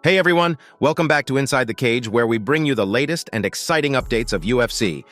Hey everyone, welcome back to Inside the Cage, where we bring you the latest and exciting updates of UFC.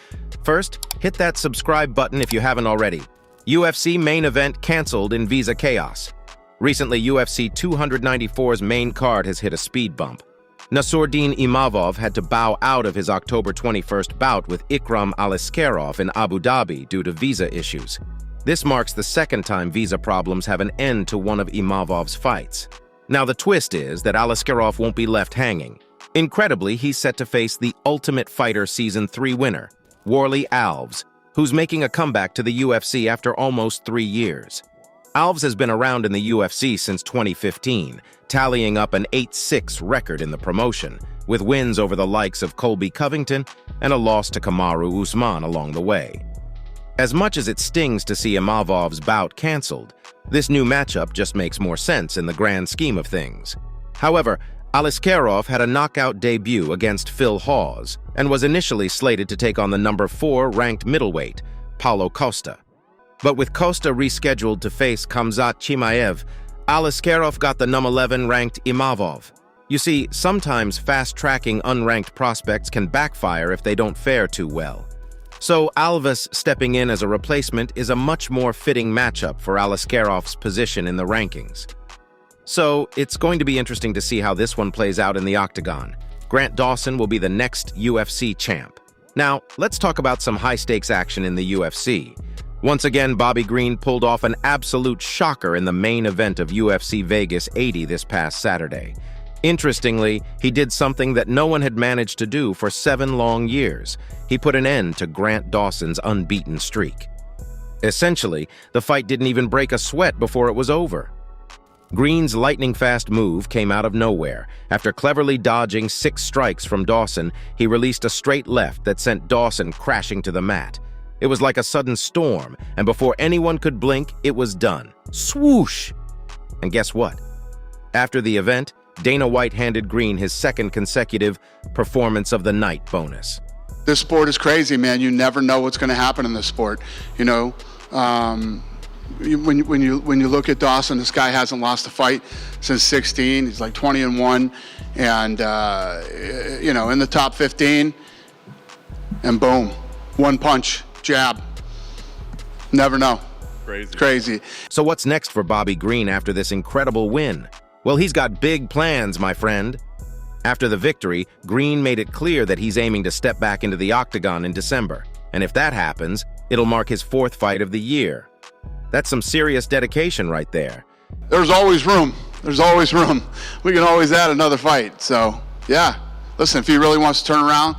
First, hit that subscribe button if you haven't already. UFC main event canceled in visa chaos. Recently, UFC 294's main card has hit a speed bump. Nassourdine Imavov had to bow out of his October 21st bout with Ikram Aliskerov in Abu Dhabi due to visa issues. This marks the second time visa problems have an end to one of Imavov's fights. Now, the twist is that Aliskerov won't be left hanging. Incredibly, he's set to face the Ultimate Fighter Season 3 winner, Warlley Alves, who's making a comeback to the UFC after almost 3 years. Alves has been around in the UFC since 2015, tallying up an 8-6 record in the promotion, with wins over the likes of Colby Covington and a loss to Kamaru Usman along the way. As much as it stings to see Imavov's bout canceled, this new matchup just makes more sense in the grand scheme of things. However, Aliskerov had a knockout debut against Phil Hawes and was initially slated to take on the number 4 ranked middleweight, Paulo Costa. But with Costa rescheduled to face Khamzat Chimaev, Aliskerov got the number 11 ranked Imavov. You see, sometimes fast-tracking unranked prospects can backfire if they don't fare too well. So Alves stepping in as a replacement is a much more fitting matchup for Aliskerov's position in the rankings. So it's going to be interesting to see how this one plays out in the octagon. Grant Dawson will be the next UFC champ. Now, let's talk about some high-stakes action in the UFC. Once again, Bobby Green pulled off an absolute shocker in the main event of UFC Vegas 80 this past Saturday. Interestingly, he did something that no one had managed to do for 7 long years. He put an end to Grant Dawson's unbeaten streak. Essentially, the fight didn't even break a sweat before it was over. Green's lightning-fast move came out of nowhere. After cleverly dodging 6 strikes from Dawson, he released a straight left that sent Dawson crashing to the mat. It was like a sudden storm, and before anyone could blink, it was done. Swoosh! And guess what? After the event, Dana White handed Green his second consecutive Performance of the Night bonus. This sport is crazy, man. You never know what's going to happen in this sport. You know, when you look at Dawson, this guy hasn't lost a fight since 16. He's like 20-1, and you know, in the top 15. And boom, one punch, jab. Never know. Crazy. So what's next for Bobby Green after this incredible win? Well, he's got big plans, my friend. After the victory, Green made it clear that he's aiming to step back into the octagon in December. And if that happens, it'll mark his 4th fight of the year. That's some serious dedication right there. There's always room. There's always room. We can always add another fight. So, yeah. Listen, if he really wants to turn around,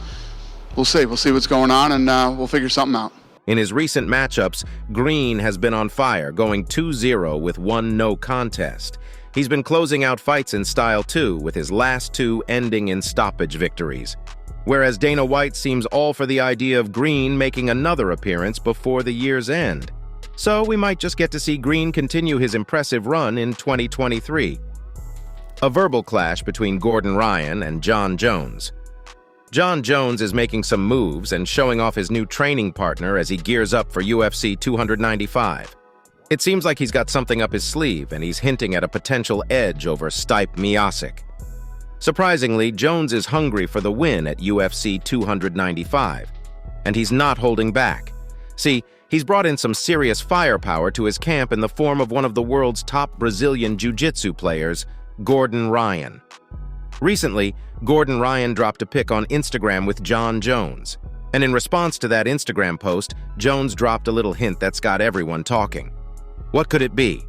we'll see. We'll see what's going on, and we'll figure something out. In his recent matchups, Green has been on fire, going 2-0 with 1 no contest. He's been closing out fights in style too, with his last 2 ending in stoppage victories. Whereas Dana White seems all for the idea of Green making another appearance before the year's end. So we might just get to see Green continue his impressive run in 2023. A verbal clash between Gordon Ryan and Jon Jones. Jon Jones is making some moves and showing off his new training partner as he gears up for UFC 295. It seems like he's got something up his sleeve, and he's hinting at a potential edge over Stipe Miocic. Surprisingly, Jones is hungry for the win at UFC 295, and he's not holding back. See, he's brought in some serious firepower to his camp in the form of one of the world's top Brazilian jiu-jitsu players, Gordon Ryan. Recently, Gordon Ryan dropped a pic on Instagram with Jon Jones, and in response to that Instagram post, Jones dropped a little hint that's got everyone talking. What could it be?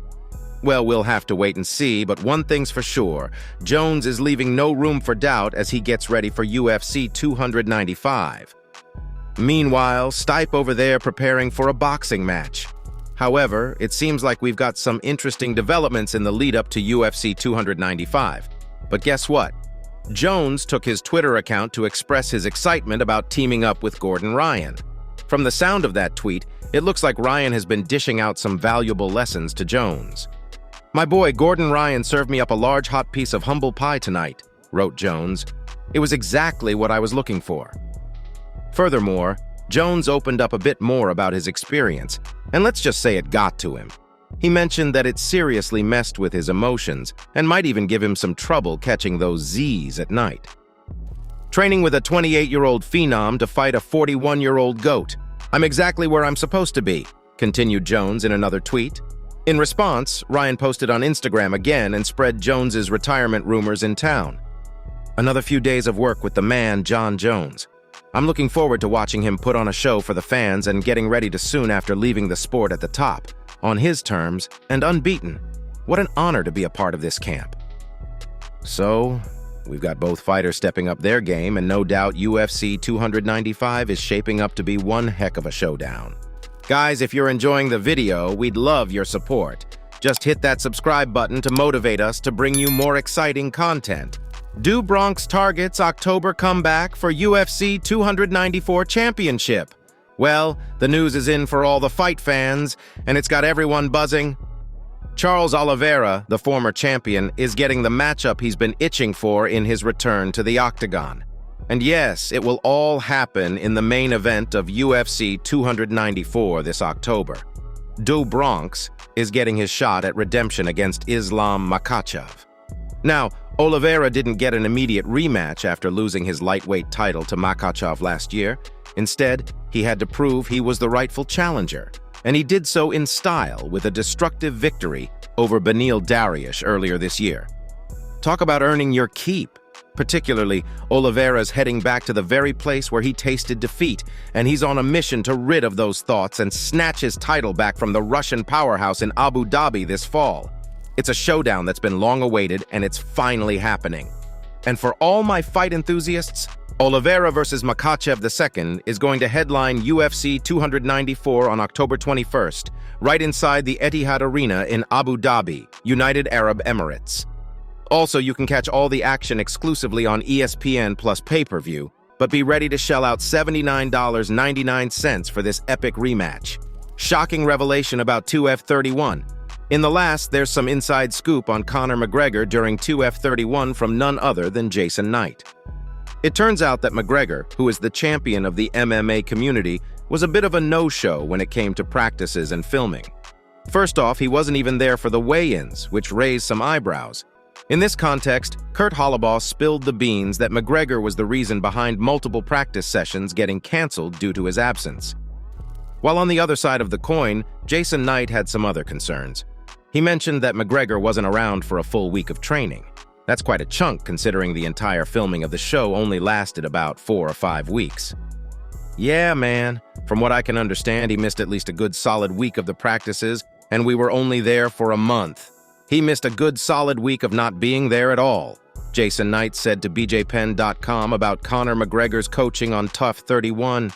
Well, we'll have to wait and see, but one thing's for sure, Jones is leaving no room for doubt as he gets ready for UFC 295. Meanwhile, Stipe over there preparing for a boxing match. However, it seems like we've got some interesting developments in the lead-up to UFC 295. But guess what? Jones took his Twitter account to express his excitement about teaming up with Gordon Ryan. From the sound of that tweet, it looks like Ryan has been dishing out some valuable lessons to Jones. "My boy Gordon Ryan served me up a large hot piece of humble pie tonight," wrote Jones. "It was exactly what I was looking for." Furthermore, Jones opened up a bit more about his experience, and let's just say it got to him. He mentioned that it seriously messed with his emotions and might even give him some trouble catching those Z's at night. Training with a 28-year-old phenom to fight a 41-year-old GOAT. I'm exactly where I'm supposed to be, continued Jones in another tweet. In response, Ryan posted on Instagram again and spread Jones's retirement rumors in town. Another few days of work with the man, Jon Jones. I'm looking forward to watching him put on a show for the fans and getting ready to soon after leaving the sport at the top, on his terms and unbeaten. What an honor to be a part of this camp. So, we've got both fighters stepping up their game, and no doubt UFC 295 is shaping up to be one heck of a showdown. Guys, if you're enjoying the video, we'd love your support. Just hit that subscribe button to motivate us to bring you more exciting content. Do Bronx targets October comeback for UFC 294 Championship? Well, the news is in for all the fight fans, and it's got everyone buzzing. Charles Oliveira, the former champion, is getting the matchup he's been itching for in his return to the octagon. And yes, it will all happen in the main event of UFC 294 this October. Bronx is getting his shot at redemption against Islam Makhachev. Now, Oliveira didn't get an immediate rematch after losing his lightweight title to Makhachev last year. Instead, he had to prove he was the rightful challenger, and he did so in style with a destructive victory over Beneil Dariush earlier this year. Talk about earning your keep. Particularly, Oliveira's heading back to the very place where he tasted defeat, and he's on a mission to rid of those thoughts and snatch his title back from the Russian powerhouse in Abu Dhabi this fall. It's a showdown that's been long awaited, and it's finally happening. And for all my fight enthusiasts, Oliveira versus Makhachev II is going to headline UFC 294 on October 21st, right inside the Etihad Arena in Abu Dhabi, United Arab Emirates. Also, you can catch all the action exclusively on ESPN plus pay-per-view, but be ready to shell out $79.99 for this epic rematch. Shocking revelation about 2F31. In the last, there's some inside scoop on Conor McGregor during 2F31 from none other than Jason Knight. It turns out that McGregor, who is the champion of the MMA community, was a bit of a no-show when it came to practices and filming. First off, he wasn't even there for the weigh-ins, which raised some eyebrows. In this context, Kurt Hollabaugh spilled the beans that McGregor was the reason behind multiple practice sessions getting canceled due to his absence. While on the other side of the coin, Jason Knight had some other concerns. He mentioned that McGregor wasn't around for a full week of training. That's quite a chunk considering the entire filming of the show only lasted about 4 or 5 weeks. Yeah, man. From what I can understand, he missed at least a good solid week of the practices, and we were only there for a month. He missed a good solid week of not being there at all, Jason Knight said to BJPenn.com about Conor McGregor's coaching on Tough 31.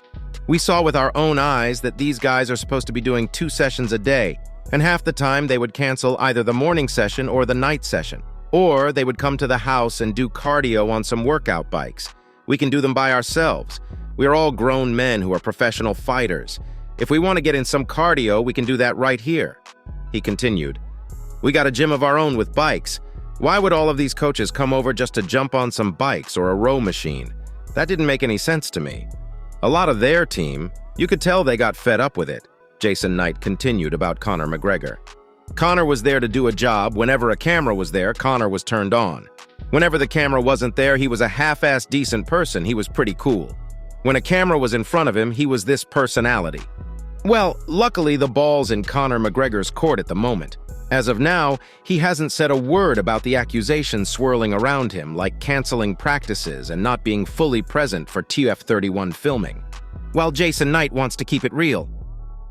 We saw with our own eyes that these guys are supposed to be doing 2 sessions a day, and half the time they would cancel either the morning session or the night session. Or they would come to the house and do cardio on some workout bikes. We can do them by ourselves. We are all grown men who are professional fighters. If we want to get in some cardio, we can do that right here. He continued, we got a gym of our own with bikes. Why would all of these coaches come over just to jump on some bikes or a row machine? That didn't make any sense to me. A lot of their team, you could tell they got fed up with it, Jason Knight continued about Conor McGregor. Conor was there to do a job. Whenever a camera was there, Conor was turned on. Whenever the camera wasn't there, he was a half-assed decent person. He was pretty cool. When a camera was in front of him, he was this personality. Well, luckily the ball's in Conor McGregor's court at the moment. As of now, he hasn't said a word about the accusations swirling around him, like canceling practices and not being fully present for TF31 filming. While Jason Knight wants to keep it real.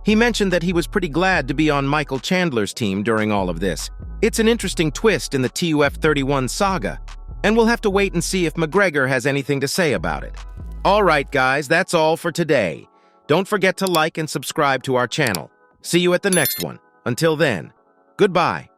He mentioned that he was pretty glad to be on Michael Chandler's team during all of this. It's an interesting twist in the TUF31 saga, and we'll have to wait and see if McGregor has anything to say about it. All right, guys, that's all for today. Don't forget to like and subscribe to our channel. See you at the next one. Until then, goodbye.